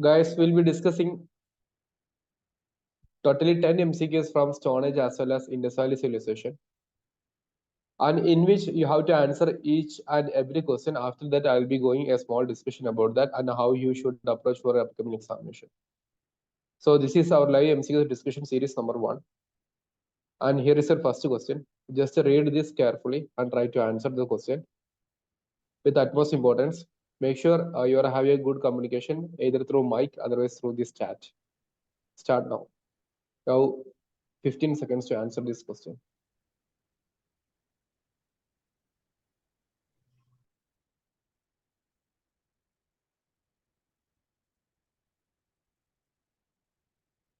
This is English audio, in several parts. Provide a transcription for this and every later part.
Guys, we'll be discussing totally 10 MCQs from Stone Age as well as Indus Valley civilization, and in which you have to answer each and every question. After that, I'll be going a small discussion about that and how you should approach for upcoming examination. So this is our live MCQ discussion series number 1. And here is your first question. Just read this carefully and try to answer the question with utmost importance. Make sure you are having a good communication either through mic, otherwise through this chat. Start now. Now, 15 seconds to answer this question.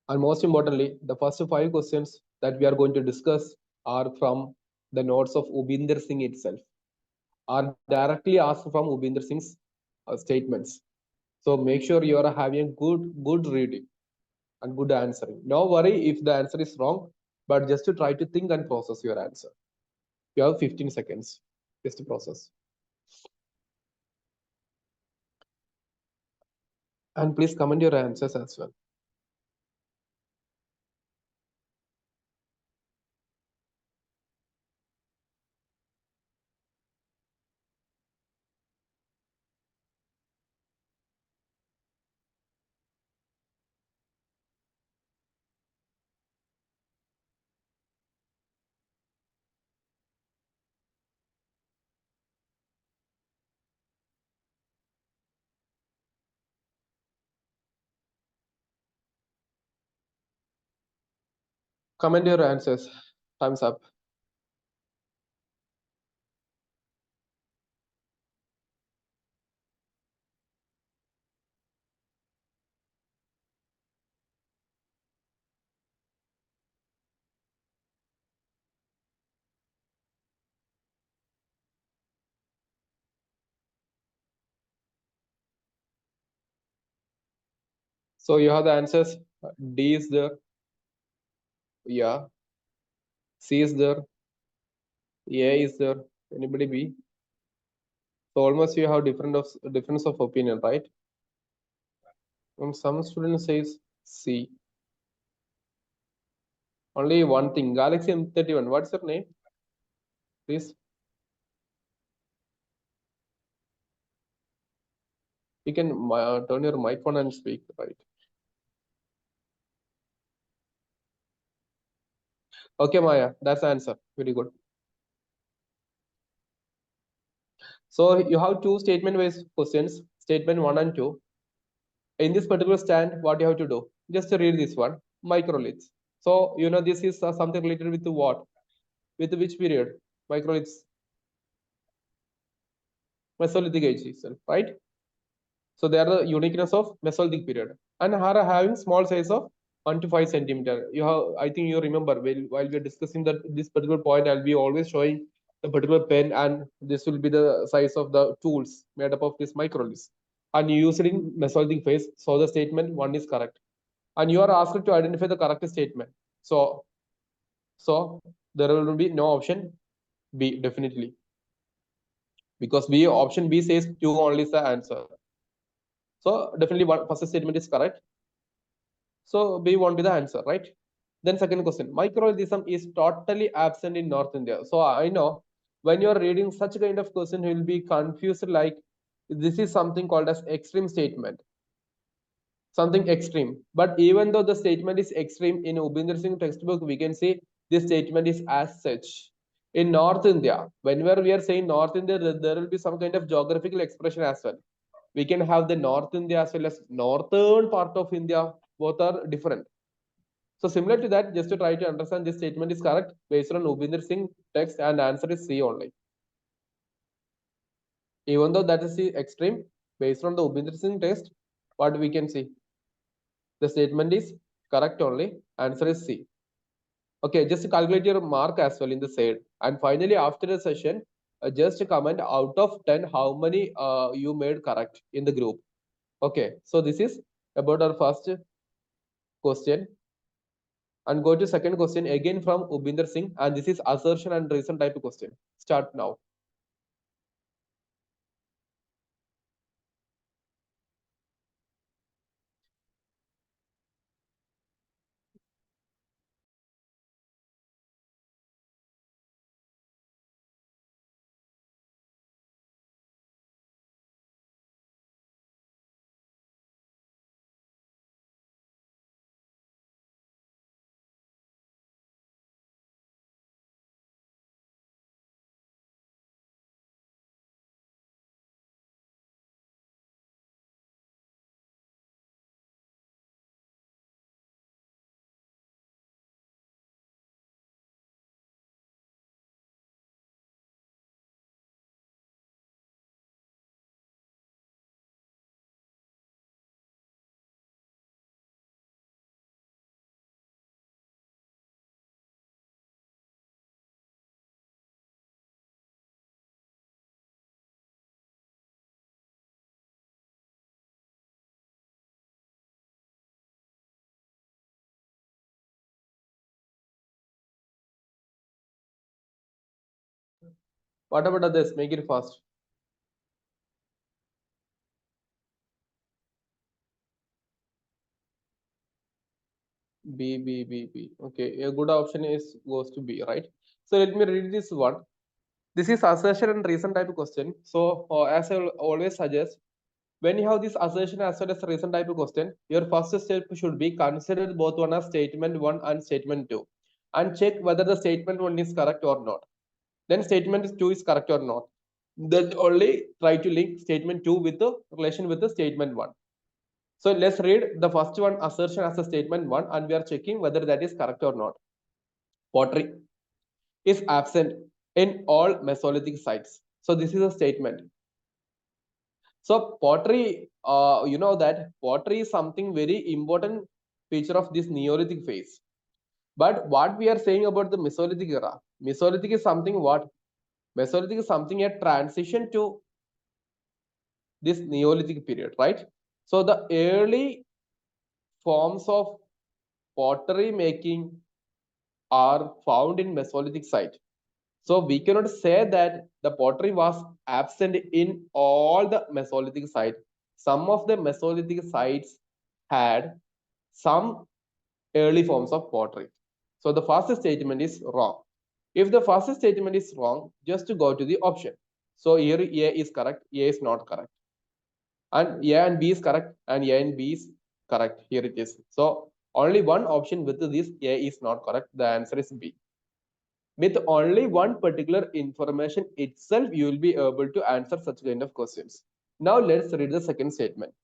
And most importantly, the first 5 questions that we are going to discuss are from the notes of Ubinder Singh itself, are directly asked from Ubinder Singh's statements. So make sure you are having good reading and good answering. No worry if the answer is wrong, but just to try to think and process your answer. You have 15 seconds just to process. And please comment your answers as well. Comment your answers. Thumbs up. So you have the answers. D is there. Yeah. C is there. A is there. Anybody B? So almost you have difference of opinion, right? Some student says C. Only one thing. Galaxy M31. What's your name? Please. You can turn your microphone and speak, right? Okay, Maya. That's the answer. Very good. So you have 2 statement-based questions. Statement 1 and 2. In this particular stand, what you have to do? Just to read this one. Microliths. So you know this is something related with what? With which period? Microliths. Mesolithic age itself, right? So they are the uniqueness of Mesolithic period and are having small size of 1 to 5 centimeter. You have, I think you remember while we are discussing that this particular point, I'll be always showing a particular pen, and this will be the size of the tools made up of this microliths, and you use it in Mesolithic phase. So the statement 1 is correct, and you are asked to identify the correct statement. So there will be no option B definitely, because option B says 2 only is the answer. So definitely first statement is correct. So B won't be the answer, right? Then second question, microlithism is totally absent in North India. So I know when you're reading such kind of question, you will be confused, like this is something called as extreme statement, something extreme. But even though the statement is extreme, in Ubinder Singh textbook, we can see this statement is as such. In North India, whenever we are saying North India, there will be some kind of geographical expression as well. We can have the North India as well as northern part of India. Both are different. So similar to that, just to try to understand this statement is correct based on Ubinder Singh text, and answer is C only. Even though that is the extreme, based on the Ubinder Singh text, what we can see, the statement is correct only. Answer is C. Okay, just calculate your mark as well in the side. And finally, after the session, just comment out of 10 how many you made correct in the group. Okay, so this is about our first question. And go to second question again from Ubinder Singh, and this is assertion and reason type of question. Start now. What about others? Make it fast. B. Okay, a good option is goes to B, right? So let me read this one. This is assertion and reason type of question. So as I always suggest, when you have this assertion as well as reason type of question, your first step should be consider both one as statement 1 and statement 2 and check whether the statement 1 is correct or not. Then statement 2 is correct or not. Then only try to link statement 2 with the relation with the statement 1. So let's read the first one, assertion as a statement 1, and we are checking whether that is correct or not. Pottery is absent in all Mesolithic sites. So this is a statement. So pottery, you know that pottery is something very important feature of this Neolithic phase. But what we are saying about the Mesolithic era, Mesolithic is something what? Mesolithic is something a transition to this Neolithic period, right? So the early forms of pottery making are found in Mesolithic site. So we cannot say that the pottery was absent in all the Mesolithic sites. Some of the Mesolithic sites had some early forms of pottery. So the first statement is wrong. If the first statement is wrong, just to go to the option. So here A is correct, A is not correct. And A and B is correct, and A and B is correct. Here it is. So only one option with this A is not correct. The answer is B. With only one particular information itself, you will be able to answer such kind of questions. Now let's read the second statement.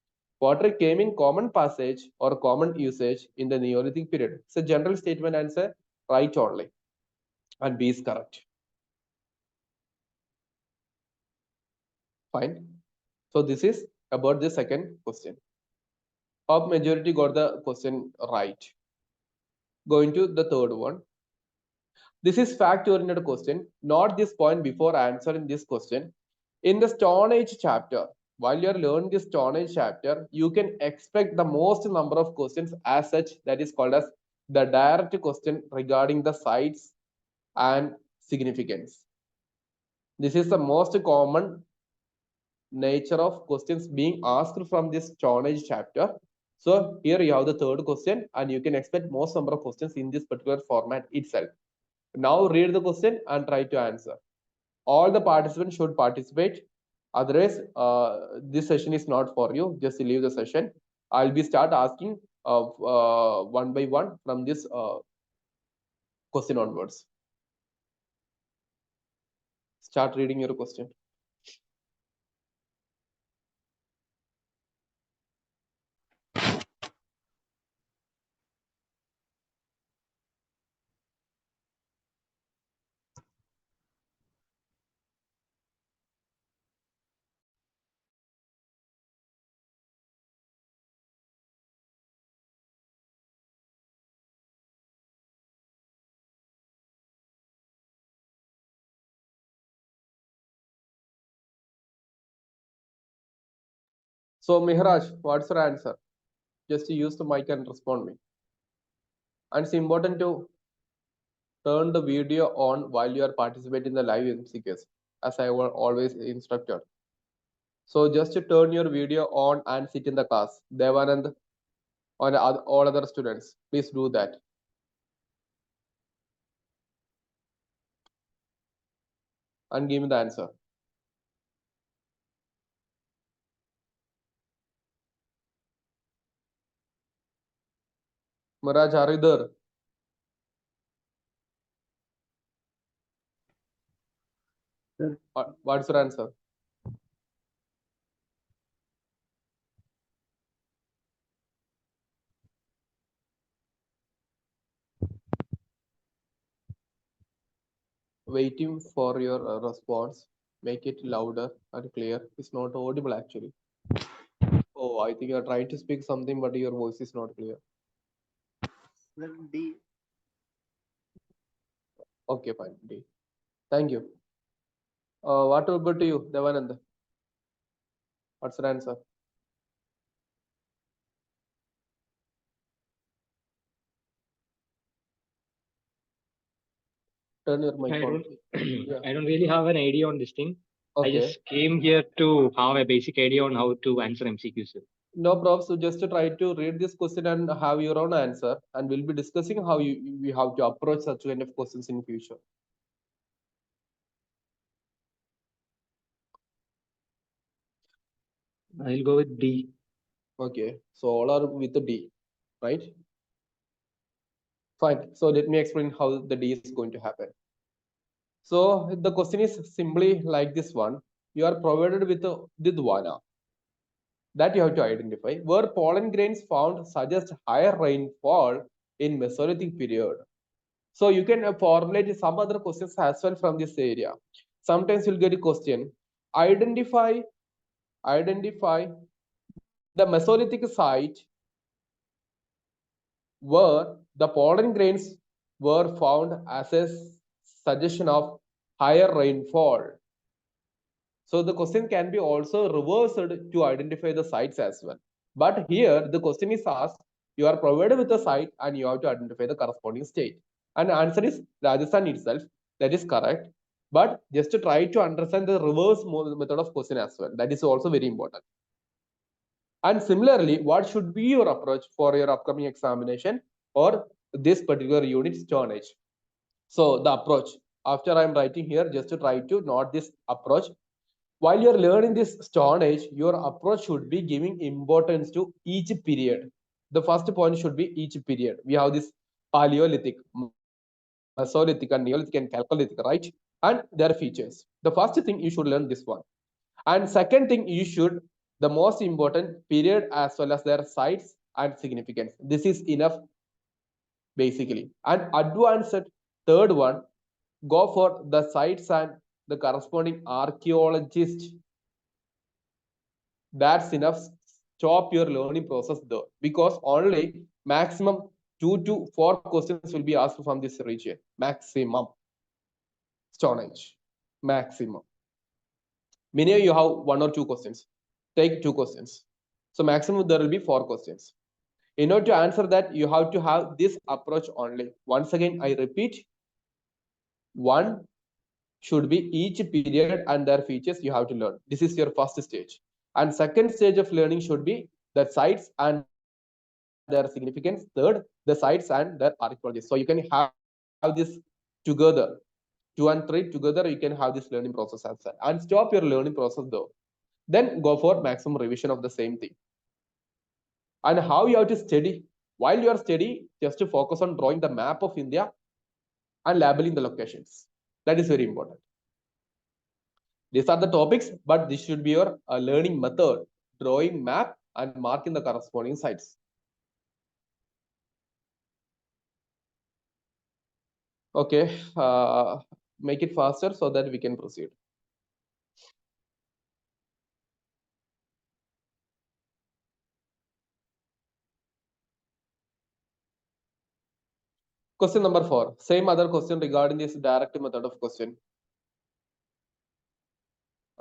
Pottery came in common passage or common usage in the Neolithic period. It's a general statement answer, right only. And B is correct. Fine. So this is about the second question. Hope majority got the question right. Going to the third one. This is fact-oriented question. Note this point before answering this question. In the Stone Age chapter, while you are learning the Stone Age chapter, you can expect the most number of questions as such, that is called as the direct question regarding the sites and significance. This is the most common nature of questions being asked from this Stone Age chapter. So here you have the third question, and you can expect most number of questions in this particular format itself. Now read the question and try to answer. All the participants should participate. Otherwise, this session is not for you. Just leave the session. I'll be start asking one by one from this question onwards. Start reading your question. So Mihraj, what's your answer? Just use the mic and respond me. And it's important to turn the video on while you are participating in the live MCQs, as I will always instructed. So just to turn your video on and sit in the class. Devanand or all other students, please do that. And give me the answer. Miraj, are you there? What's your answer? Waiting for your response. Make it louder and clear. It's not audible actually. Oh, I think you're trying to speak something, but your voice is not clear. D. Okay, fine. D. Thank you. What about to you, Devanand? What's your answer? Turn your mic I on. don't, Yeah. I don't really have an idea on this thing. I Okay. just came here to have a basic idea on how to answer MCQs. No problem. So just to try to read this question and have your own answer, and we'll be discussing how you have to approach such kind of questions in future. I'll go with D. Okay. So all are with the D, right? Fine. So let me explain how the D is going to happen. So the question is simply like this one. You are provided with a Didwana that you have to identify where pollen grains found suggest higher rainfall in Mesolithic period. So you can formulate some other questions as well from this area. Sometimes you'll get a question. Identify the Mesolithic site where the pollen grains were found as a suggestion of higher rainfall. So the question can be also reversed to identify the sites as well. But here the question is asked, you are provided with a site and you have to identify the corresponding state. And the answer is Rajasthan itself. That is correct. But just to try to understand the reverse method of question as well. That is also very important. And similarly, what should be your approach for your upcoming examination or this particular unit tonnage? So the approach, after I'm writing here, just to try to note this approach. While you're learning this Stone Age, your approach should be giving importance to each period. The first point should be each period. We have this Paleolithic, Mesolithic, and Neolithic and Chalcolithic, right? And their features. The first thing you should learn this one. And second thing you should, the most important period as well as their sites and significance. This is enough basically. And advanced third one, go for the sites and the corresponding archaeologist. That's enough. Stop your learning process there because only maximum 2 to 4 questions will be asked from this region. Maximum. Stone Age. Maximum. Many you have 1 or 2 questions. Take 2 questions. So maximum there will be 4 questions. In order to answer that, you have to have this approach only. Once again, I repeat, one should be each period and their features you have to learn. This is your first stage. And second stage of learning should be the sites and their significance. Third, the sites and their archaeology. So you can have this together. 2 and 3 together, you can have this learning process as well. And stop your learning process though. Then go for maximum revision of the same thing. And how you have to study. While you are studying, just to focus on drawing the map of India and labeling the locations. That is very important. These are the topics, but this should be your learning method, drawing map and marking the corresponding sites. Okay, make it faster so that we can proceed. Question number 4, same other question regarding this direct method of question.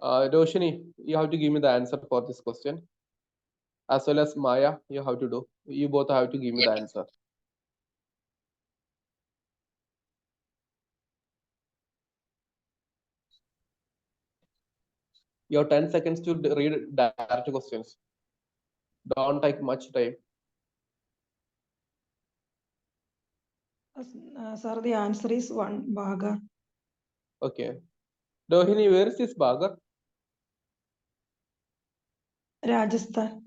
Roshini, you have to give me the answer for this question. As well as Maya, you have to do. You both have to give me the answer. You have 10 seconds to read direct questions. Don't take much time. Sir, the answer is 1, Bagar. Okay. Rohini, where is this Bagar? Rajasthan.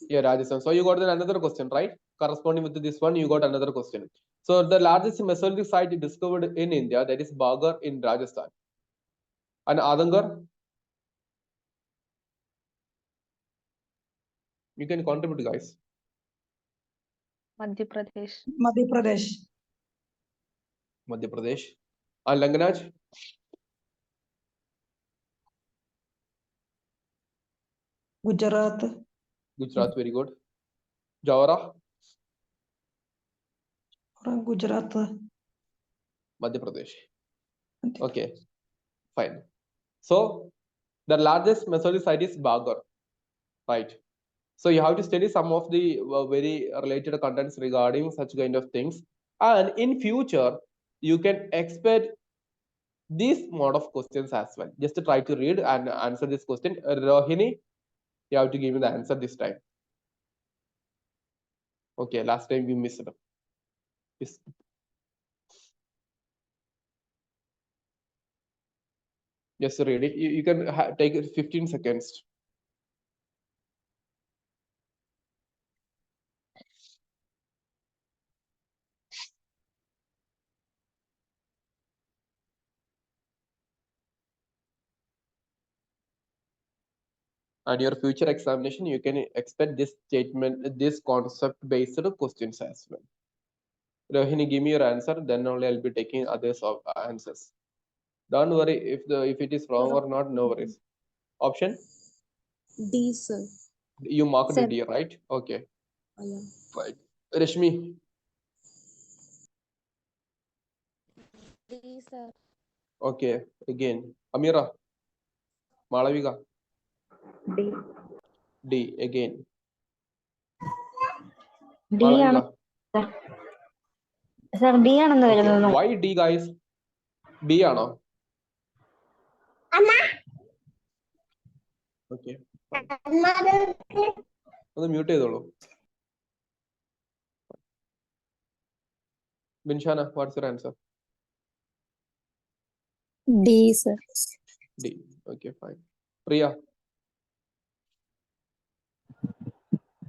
Yeah, Rajasthan. So you got another question, right? Corresponding with this one, you got another question. So the largest Mesolithic site discovered in India, that is Bagar in Rajasthan. And Adangar? You can contribute, guys. Madhya Pradesh. Madhya Pradesh. Madhya Pradesh. And Langanaj? Gujarat. Gujarat, very good. Jawara? Gujarat. Madhya Pradesh. Okay, fine. So the largest Mesolithic site is Bagar, right? So you have to study some of the very related contents regarding such kind of things. And in future, you can expect this mode of questions as well. Just to try to read and answer this question. Rohini, you have to give me the answer this time. Okay, last time we missed it. Just read it. You can take it 15 seconds. And your future examination, you can expect this statement, this concept-based questions as well. Rohini, give me your answer, then only I'll be taking others of answers. Don't worry if it is wrong or not, no worries. Option? D, sir. You marked Sir. D, right? Okay. Oh, yeah. Right. Rashmi, D, sir. okay. Again. Amira, Malavika, D. D, again. D ആണ് Malavika. Sir D ആണെന്ന് Okay. വരുന്നത്. Why D, guys? D ആണോ? Okay. ഒന്ന് mute ചെയ്തോളൂ. Binshana, what's your answer? D, sir. D. Okay, fine. Priya.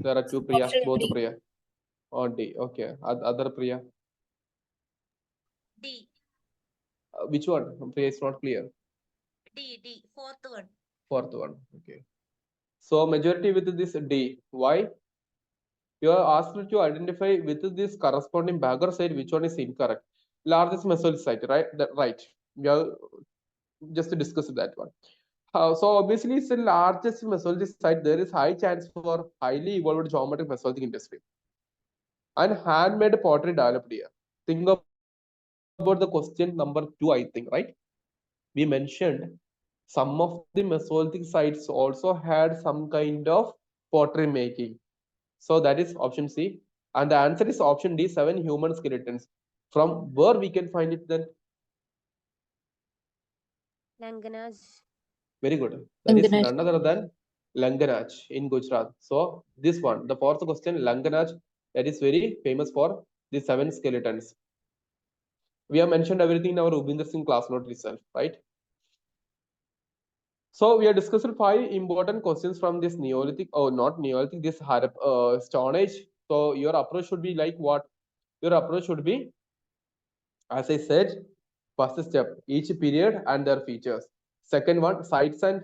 There are two Priya, Option both D. Priya. Oh, D. Okay. Other Priya. D, Which one? Priya is not clear. D, fourth one. Fourth one. Okay. So majority with this D. Why? You are asked to identify with this corresponding bagger side which one is incorrect. Largest Mesolithic site, right? Right. We are just to discuss that one. So obviously, it's the largest Mesolithic site. There is high chance for highly evolved geometric Mesolithic industry and handmade pottery developed here. Think about the question number 2, I think, right? We mentioned some of the Mesolithic sites also had some kind of pottery making. So that is option C. And the answer is option D, 7 human skeletons. From where we can find it then? Langanaj. Very good. That is Langanaj. none other than Langanaj in Gujarat. So this one, the fourth question, Langanaj, that is very famous for the 7 skeletons. We have mentioned everything in our Rubinder Singh class note itself, right? So we are discussing 5 important questions from this Neolithic, not Neolithic, this Stone Age. So your approach should be like what? Your approach should be, as I said, first step, each period and their features. Second one, sites and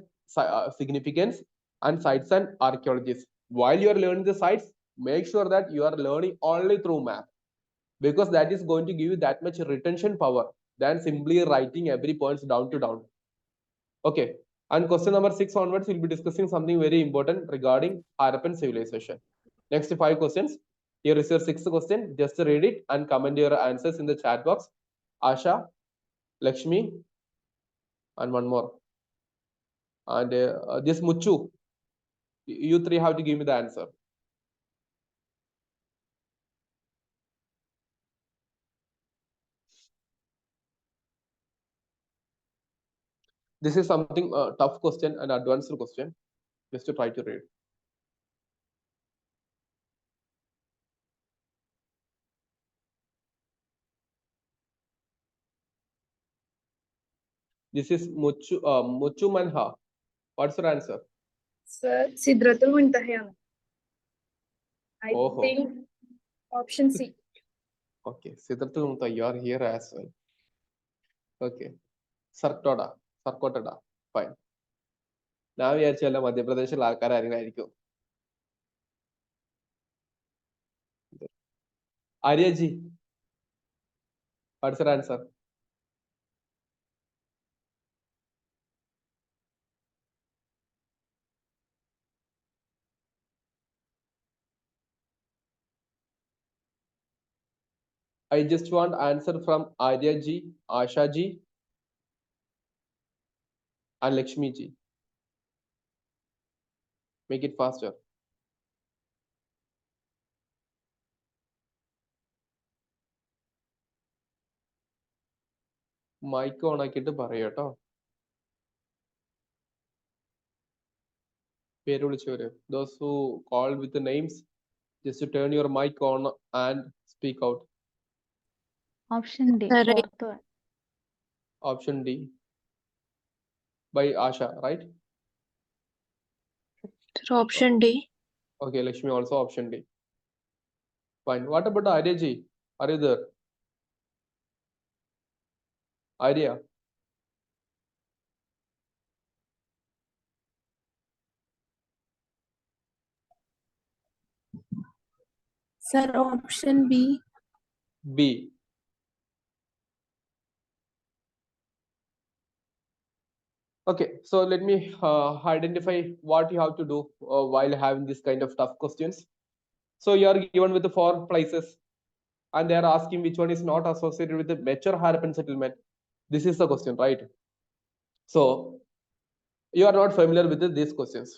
significance and sites and archaeologies. While you are learning the sites, make sure that you are learning only through map, because that is going to give you that much retention power than simply writing every points down to down. Okay. And question number 6 onwards, we'll be discussing something very important regarding Harappan civilization. Next 5 questions. Here is your 6th question. Just read it and comment your answers in the chat box. Asha, Lakshmi, and one more. And this Muchu, you 3 have to give me the answer. This is something tough question, an advanced question. Just to try to read. This is Muchu Manha. What's your answer? Sir, Sidratul Muntahayana. I Oh. think option C. Okay, Siddhartha Mutha, you are here as well. Okay, Sarkotada, fine. Now we are ചല്ല മധ്യപ്രദേശിൽ ആൾക്കാരായിരിക്കും. Aryaji, what's your answer? I just want answer from Aryaji, Ashaji, and Lakshmiji. Make it faster. mic on ആക്കിയിട്ട് പറയൂ കേട്ടോ. പേര് വിളിച്ചവര്, those who called with the names, just to turn your mic on and speak out. Option D. Sir, Fourth one. Option D by Asha, right? option D. Okay, Lakshmi also option D. Fine. What about Arya ji? Are you there? Arya? Sir, option B. B. Okay, so let me identify what you have to do while having this kind of tough questions. So you are given with the 4 places, and they are asking which one is not associated with the mature Harappan settlement. This is the question, right? So you are not familiar with these questions,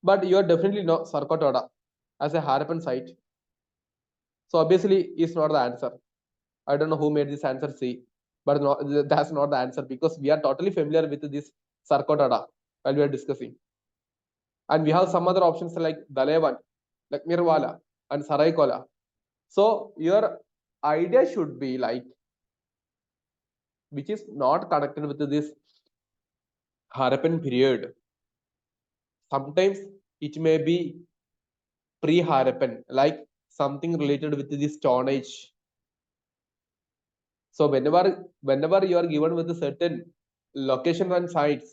but you are definitely know Sarkatoda as a Harappan site. So obviously, it's not the answer. I don't know who made this answer C, but that's not the answer, because we are totally familiar with this Sarkatoda while we are discussing. And we have some other options like Dalevan, like Mirwala, and Saraikola. So your idea should be like, which is not connected with this Harappan period. Sometimes it may be pre-Harappan, like something related with the Stone Age. So whenever you are given with a certain location and sites,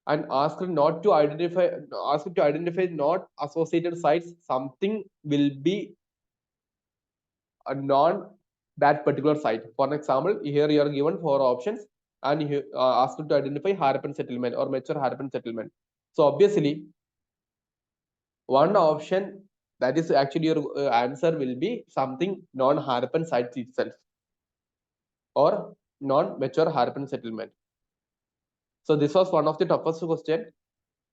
and asked to identify not associated sites, something will be a non that particular site. For example, here you are given 4 options, and you asked to identify Harappan settlement or mature Harappan settlement. So obviously, one option that is actually your answer will be something non-Harappan site itself, or non-mature Harappan settlement. So this was one of the toughest question,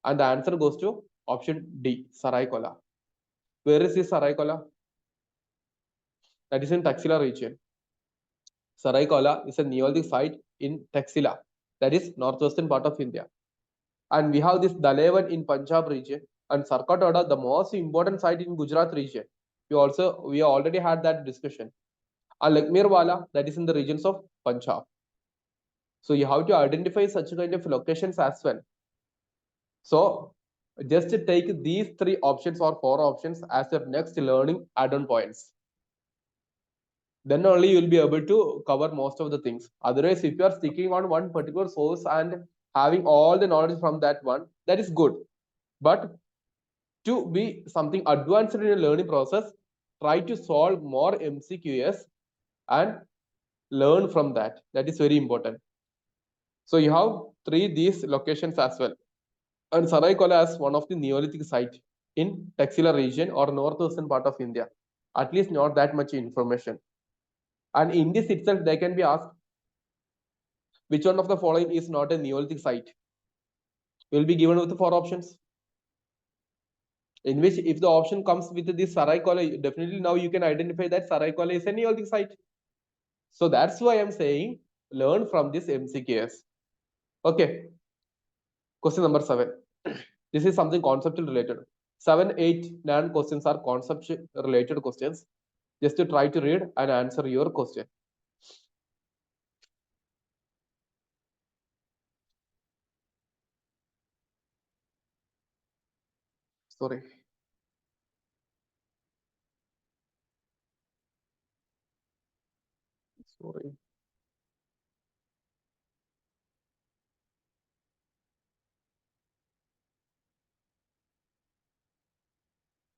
and the answer goes to option D, Saraikola. Where is this Saraikola? That is in Taxila region. Saraikola is a Neolithic site in Taxila, that is northwestern part of India. And we have this Dalevan in Punjab region, and Sarkatoda, the most important site in Gujarat region. We already had that discussion. And Lakmirwala, that is in the regions of Punjab. So you have to identify such kind of locations as well. So just take these 3 options or 4 options as your next learning add-on points. Then only you will be able to cover most of the things. Otherwise, if you are sticking on one particular source and having all the knowledge from that one, that is good. But to be something advanced in a learning process, try to solve more MCQs and learn from that. That is very important. So you have 3 these locations as well. And Saraikola as one of the Neolithic site in Taxila region or northwestern part of India. At least not that much information. And in this itself, they can be asked, which one of the following is not a Neolithic site? Will be given with the 4 options. In which, if the option comes with this Saraikola, definitely now you can identify that Saraikola is a Neolithic site. So that's why I'm saying learn from this MCQs. Okay. Question number 7. This is something conceptual related. 7, 8, 9 questions are concept related questions. Just to try to read and answer your question. Sorry. Sorry.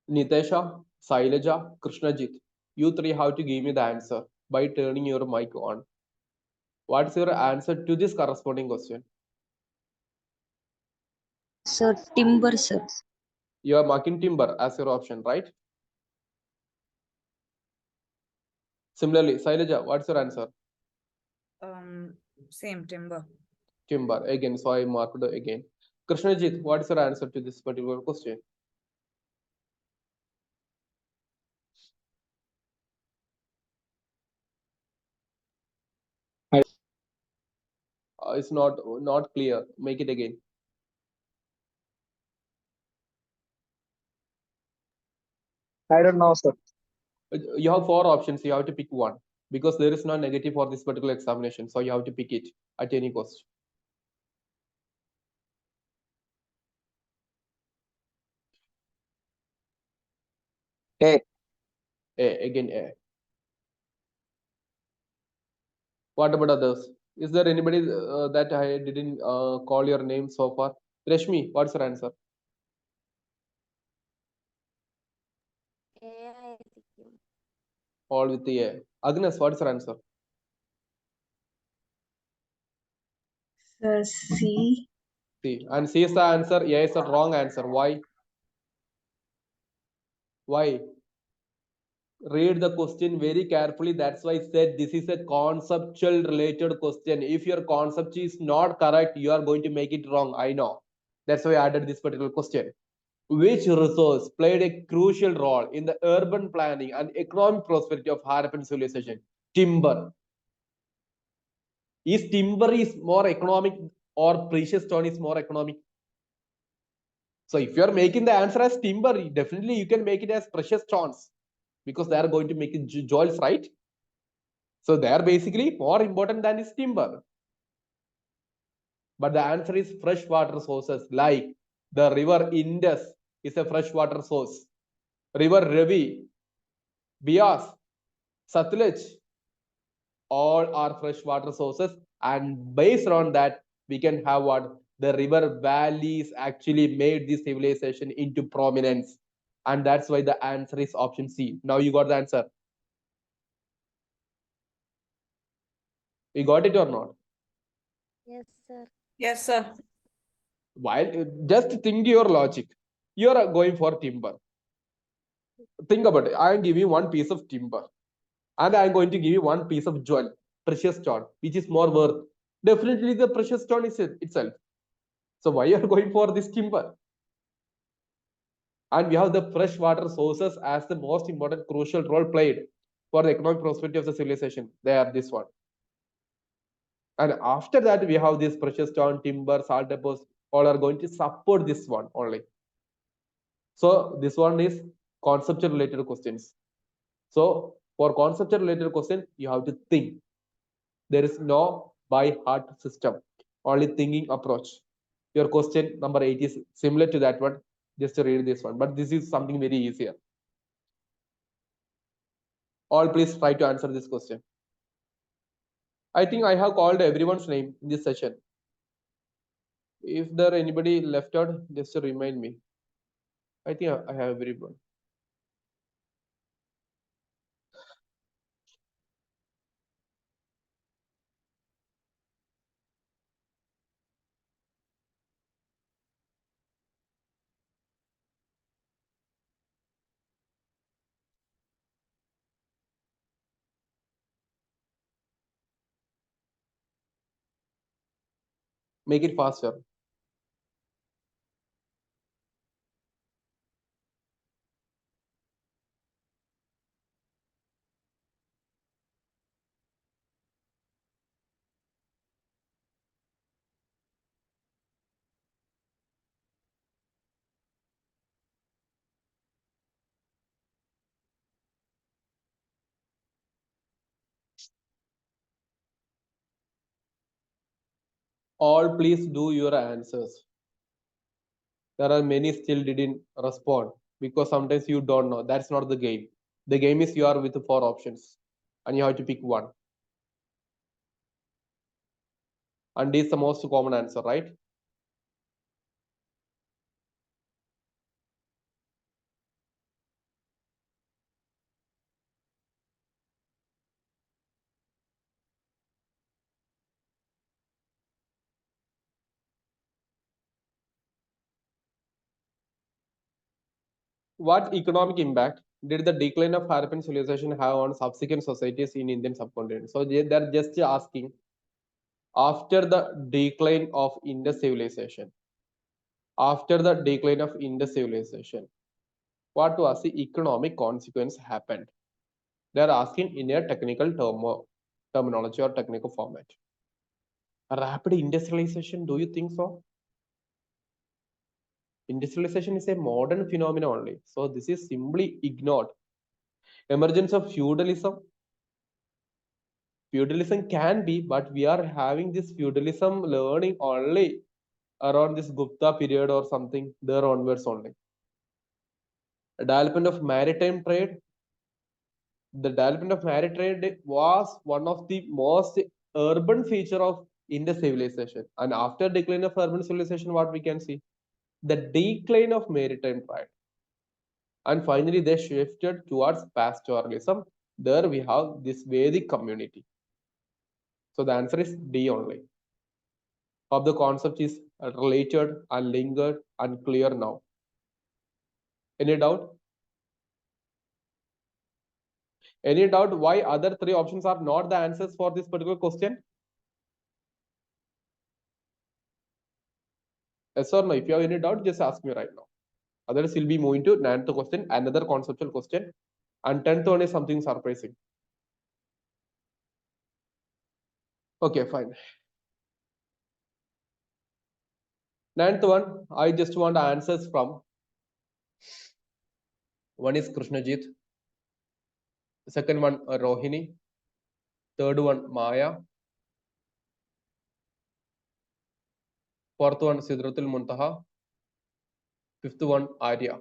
Nitesha, Sailaja, Krishnajit, you 3 have to give me the answer by turning your mic on. What's your answer to this corresponding question? Sir, timber, sir. You are marking timber as your option, right? Similarly, Sailaja, what's your answer? Same, timber. Timber again, so I marked again. Krishnajit, what's your answer to this particular question? it's not clear. Make it again. I don't know, sir. You have 4 options. You have to pick one because there is no negative for this particular examination. So you have to pick it at any cost. A. Again A. What about others? Is there anybody that I didn't call your name so far? Rashmi, what's your answer? A, I think. All with the A. Agnes, what's your answer? Sir, C. C. And C is the answer. A is the wrong answer. Why? Why? Read the question very carefully. That's why I said this is a conceptual related question. If your concept is not correct, you are going to make it wrong. I know. That's why I added this particular question. Which resource played a crucial role in the urban planning and economic prosperity of Harappan civilization? Timber. Is timber is more economic or precious stone is more economic? So if you are making the answer as timber, definitely you can make it as precious stones because they are going to make it jewels, right? So they are basically more important than this timber. But the answer is freshwater sources like the river Indus is a freshwater source. River Ravi, Bias, Satluj, all are freshwater sources. And based on that, we can have what? The river valleys actually made this civilization into prominence. And that's why the answer is option C. Now you got the answer. You got it or not? Yes, sir. Yes, sir. While just think your logic, you are going for timber. Think about it. I am giving you one piece of timber, and I am going to give you one piece of jewel, precious stone, which is more worth. Definitely, the precious stone is itself. So why you are going for this timber? And we have the freshwater sources as the most important crucial role played for the economic prosperity of the civilization. They are this one. And after that, we have this precious stone, timber, salt deposits, all are going to support this one only. So this one is conceptual related questions. So for conceptual related question, you have to think. There is no by heart system, only thinking approach. Your question number 8 is similar to that one. Just to read this one, but this is something very easier. All please try to answer this question. I think I have called everyone's name in this session. If there anybody left out, just to remind me. I think I have everyone. Make it faster. All please do your answers. There are many still didn't respond because sometimes you don't know. That's not the game. The game is you are with 4 options and you have to pick one. And this is the most common answer, right? What economic impact did the decline of Harappan civilization have on subsequent societies in Indian subcontinent? So they're just asking, after the decline of Indus civilization, what was the economic consequence happened? They're asking in a technical terminology or technical format. Rapid industrialization, do you think so? Industrialization is a modern phenomenon only. So this is simply ignored. Emergence of feudalism. Feudalism can be, but we are having this feudalism learning only around this Gupta period or something there onwards only. Development of maritime trade. The development of maritime trade was one of the most urban feature of Indus civilization. And after decline of urban civilization, what we can see? The decline of maritime trade. And finally, they shifted towards pastoralism. There we have this Vedic community. So the answer is D only. Hope the concept is related and linked and clear now. Any doubt? Any doubt why other three options are not the answers for this particular question? Yes or no? If you have any doubt, just ask me right now. Otherwise, we'll be moving to 9th question, another conceptual question. And 10th one is something surprising. Okay, fine. 9th one, I just want answers from. One is Krishnajit. Second one, Rohini. Third one, Maya. Fourth one, Sidratul Muntaha. Fifth one, Arya.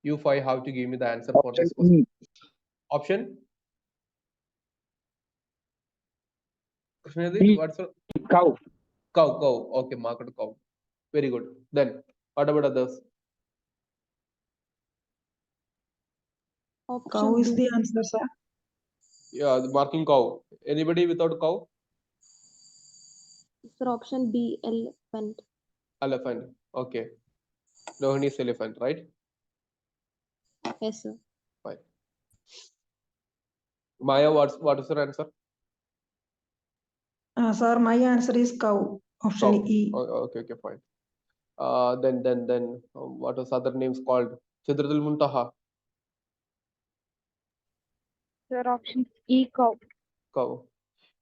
You five have to give me the answer for this question. Option? Krishnajit, what's your Cow. cow? Okay, marked cow. Very good. Then, what about others? Cow is the answer, sir. Yeah, the marking cow. Anybody without cow? Sir, option B, elephant. Elephant. Okay. Rohini is elephant, right? Yes, sir. Fine. Maya, what is your answer? Sir, my answer is cow. Option Cow. E. Okay, fine. Then, what was other names called? Sidratul Muntaha. Sir, option E, cow. Cow.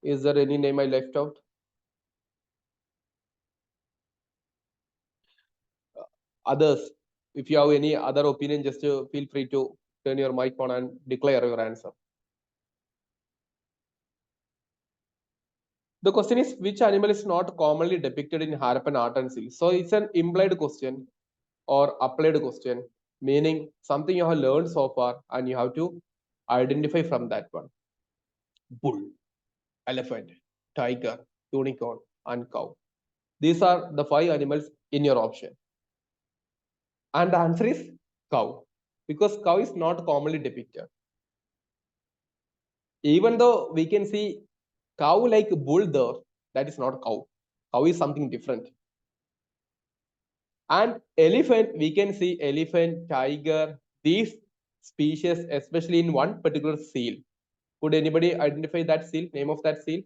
Is there any name I left out? Others, if you have any other opinion, just feel free to turn your mic on and declare your answer. The question is, which animal is not commonly depicted in Harappan art and seal? So it's an implied question or applied question, meaning something you have learned so far and you have to identify from that one. Bull, elephant, tiger, unicorn, and cow. These are the 5 animals in your option. And the answer is cow, because cow is not commonly depicted. Even though we can see cow like bull there, that is not cow. Cow is something different. And elephant, we can see elephant, tiger, these species, especially in one particular seal. Could anybody identify that seal, name of that seal?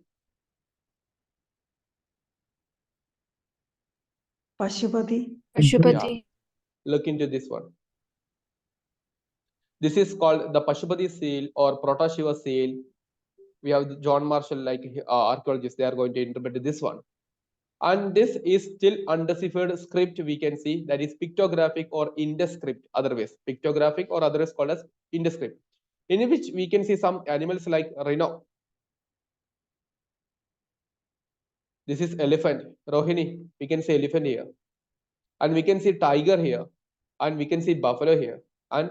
Pashupati. Pashupati. Look into this one. This is called the Pashupati seal or Protashiva seal. We have John Marshall, like archaeologists, they are going to interpret this one. And this is still undeciphered script, we can see, that is pictographic or Indus script, otherwise pictographic or otherwise called as Indus script, in which we can see some animals like rhino. This is elephant. Rohini, we can see elephant here, and we can see tiger here, and we can see buffalo here, and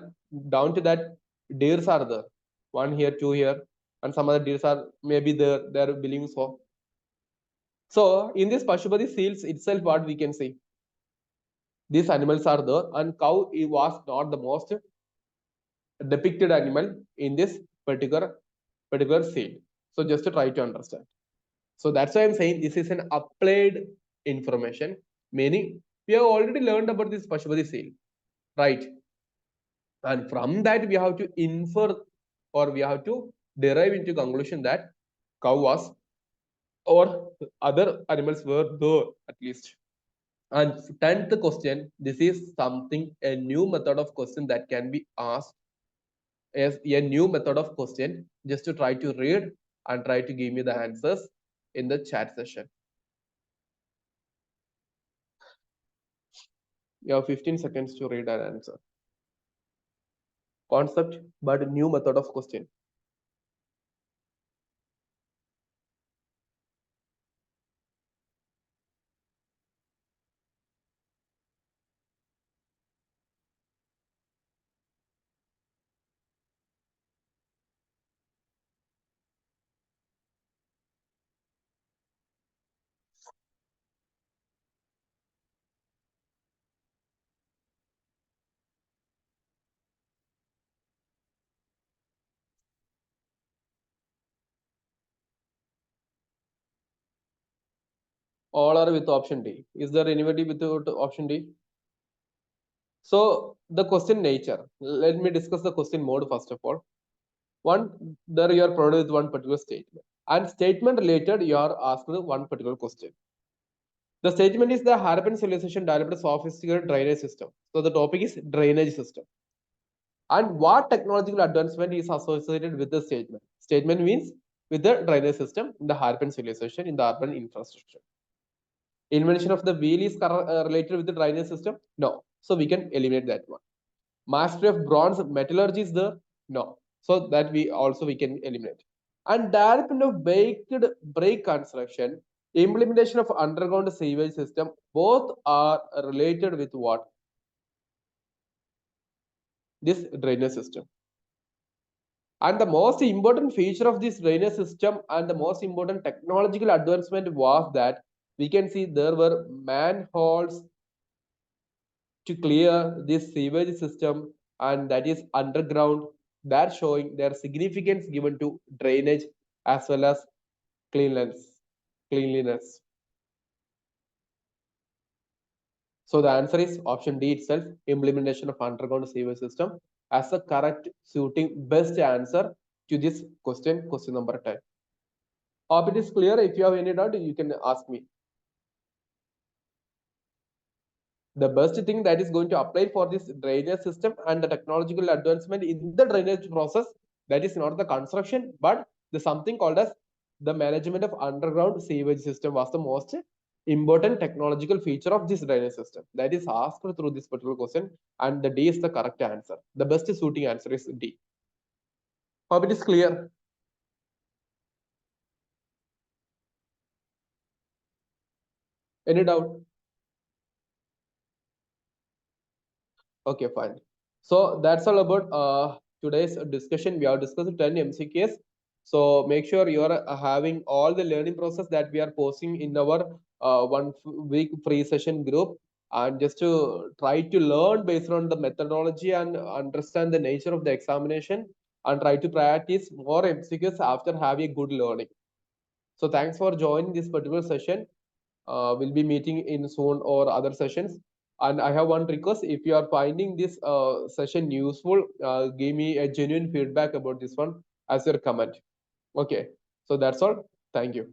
down to that deers are there, 1 here, 2 here, and some other deers are maybe there, they're believing so. So in this Pashupati seals itself, what we can see, these animals are there, and cow was not the most depicted animal in this particular seal. So just to try to understand. So that's why I'm saying this is an applied information, meaning we have already learned about this Pashupati seal, right? And from that we have to infer, or we have to derive into conclusion that cow was, or other animals were there at least. And 10th question, this is something, a new method of question that can be asked as a new method of question, just to try to read and try to give me the answers in the chat session. You have 15 seconds to read and answer. Concept, but new method of question. All are with option D. Is there anybody without option D? So the question nature. Let me discuss the question mode first of all. One, there you are provided with one particular statement. And statement related, you are asked one particular question. The statement is the Harappan civilization developed a sophisticated drainage system. So the topic is drainage system. And what technological advancement is associated with the statement? Statement means with the drainage system in the Harappan civilization in the urban infrastructure. Invention of the wheel is related with the drainage system? No. So we can eliminate that one. Mastery of bronze metallurgy is there? No. So that we can eliminate. And development of baked break construction, implementation of underground sewage system, both are related with what? This drainage system. And the most important feature of this drainage system and the most important technological advancement was that we can see there were manholes to clear this sewage system, and that is underground. That showing their significance given to drainage as well as cleanliness. So the answer is option D itself, implementation of underground sewage system as a correct suiting best answer to this question number 10. Hope it is clear. If you have any doubt, you can ask me. The best thing that is going to apply for this drainage system and the technological advancement in the drainage process, that is not the construction, but the something called as the management of underground sewage system was the most important technological feature of this drainage system. That is asked through this particular question, and the D is the correct answer. The best suiting answer is D. Hope it is clear. Any doubt? Okay, fine. So that's all about today's discussion. We have discussed 10 MCQs. So make sure you are having all the learning process that we are posting in our 1 week free session group, and just to try to learn based on the methodology and understand the nature of the examination, and try to practice more MCQs after having good learning. So thanks for joining this particular session. We'll be meeting in soon or other sessions. And I have one request: if you are finding this session useful, give me a genuine feedback about this one as your comment. Okay, so that's all. Thank you.